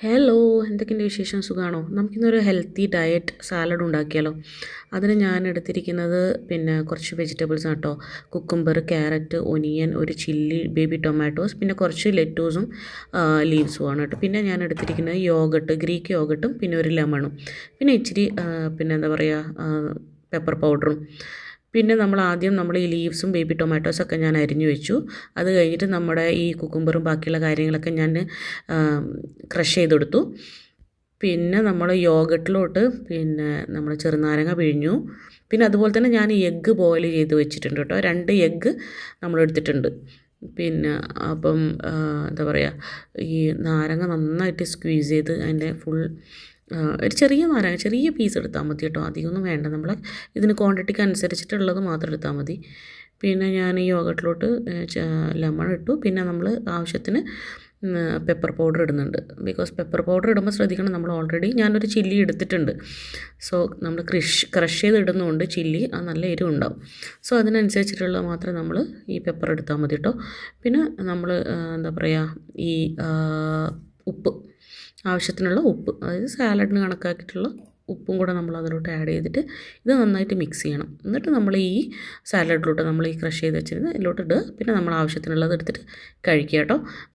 Hello, എന്തൊക്കെയുണ്ട് വിശേഷം? സുഖമാണോ? നമുക്കിന്നൊരു ഹെൽത്തി ഡയറ്റ് സാലഡ് ഉണ്ടാക്കിയാലോ? അതിന് ഞാൻ എടുത്തിരിക്കുന്നത് കുറച്ച് വെജിറ്റബിൾസ് കേട്ടോ. കുക്കുംബർ, ക്യാരറ്റ്, ഒനിയൻ, ഒരു ചില്ലി, ബേബി ടൊമാറ്റോസ്, പിന്നെ കുറച്ച് ലെറ്റൂസും ലീവ്സും ആണ് കേട്ടോ. പിന്നെ ഞാൻ എടുത്തിരിക്കുന്നത് യോഗട്ട്, ഗ്രീക്ക് യോഗട്ടും, പിന്നെ ഒരു ലെമണും, പിന്നെ ഇച്ചിരി എന്താ പറയുക, പെപ്പർ പൗഡറും. പിന്നെ നമ്മൾ ഈ ലീവ്സും ബേബി ടൊമാറ്റോസൊക്കെ ഞാൻ അരിഞ്ഞു വെച്ചു. അത് കഴിഞ്ഞിട്ട് നമ്മുടെ ഈ കുക്കുംബറും ബാക്കിയുള്ള കാര്യങ്ങളൊക്കെ ഞാൻ ക്രഷ് ചെയ്തെടുത്തു. പിന്നെ നമ്മൾ യോഗട്ടിലോട്ട് നമ്മൾ ചെറുനാരങ്ങ പിഴിഞ്ഞു. പിന്നെ അതുപോലെ തന്നെ ഞാൻ എഗ്ഗ് ബോയിൽ ചെയ്ത് വെച്ചിട്ടുണ്ട് കേട്ടോ. 2 എഗ്ഗ് നമ്മളെടുത്തിട്ടുണ്ട്. പിന്നെ അപ്പം എന്താ പറയുക, ഈ നാരങ്ങ നന്നായിട്ട് സ്ക്വീസ് ചെയ്ത് അതിൻ്റെ ഫുൾ ഒരു ചെറിയ നാരങ്ങ, ചെറിയ പീസ് എടുത്താൽ മതി കേട്ടോ. അധികമൊന്നും വേണ്ട. നമ്മൾ ഇതിന് ക്വാണ്ടിറ്റിക്ക് അനുസരിച്ചിട്ടുള്ളത് മാത്രം എടുത്താൽ മതി. പിന്നെ ഞാൻ ഈ യോഗട്ടിലോട്ട് ലെമൺ ഇട്ടു. പിന്നെ നമ്മൾ ആവശ്യത്തിന് പെപ്പർ പൗഡർ ഇടുന്നുണ്ട്. ബിക്കോസ് പെപ്പർ പൗഡർ ഇടുമ്പോൾ ശ്രദ്ധിക്കണം, നമ്മൾ ഓൾറെഡി ഞാനൊരു ചില്ലി എടുത്തിട്ടുണ്ട്. സോ നമ്മൾ ക്രഷ് ചെയ്ത് ഇടുന്നതുകൊണ്ട് ചില്ലി അത് നല്ല എരിവുണ്ടാവും. സോ അതിനനുസരിച്ചിട്ടുള്ളത് മാത്രം നമ്മൾ ഈ പെപ്പർ എടുത്താൽ മതി കേട്ടോ. പിന്നെ നമ്മൾ എന്താ പറയുക, ഈ ഉപ്പ്, ആവശ്യത്തിനുള്ള ഉപ്പ്, അതായത് സാലഡിന് കണക്കാക്കിയിട്ടുള്ള ഉപ്പും കൂടെ നമ്മൾ അതിലോട്ട് ആഡ് ചെയ്തിട്ട് ഇത് നന്നായിട്ട് മിക്സ് ചെയ്യണം. എന്നിട്ട് നമ്മൾ ഈ സാലഡിലോട്ട് നമ്മൾ ഈ ക്രഷ് ചെയ്ത് വെച്ചിരുന്നത് ഇതിലോട്ട് ഇടുക. പിന്നെ നമ്മൾ ആവശ്യത്തിനുള്ളത് എടുത്തിട്ട് കഴിക്കുക കേട്ടോ.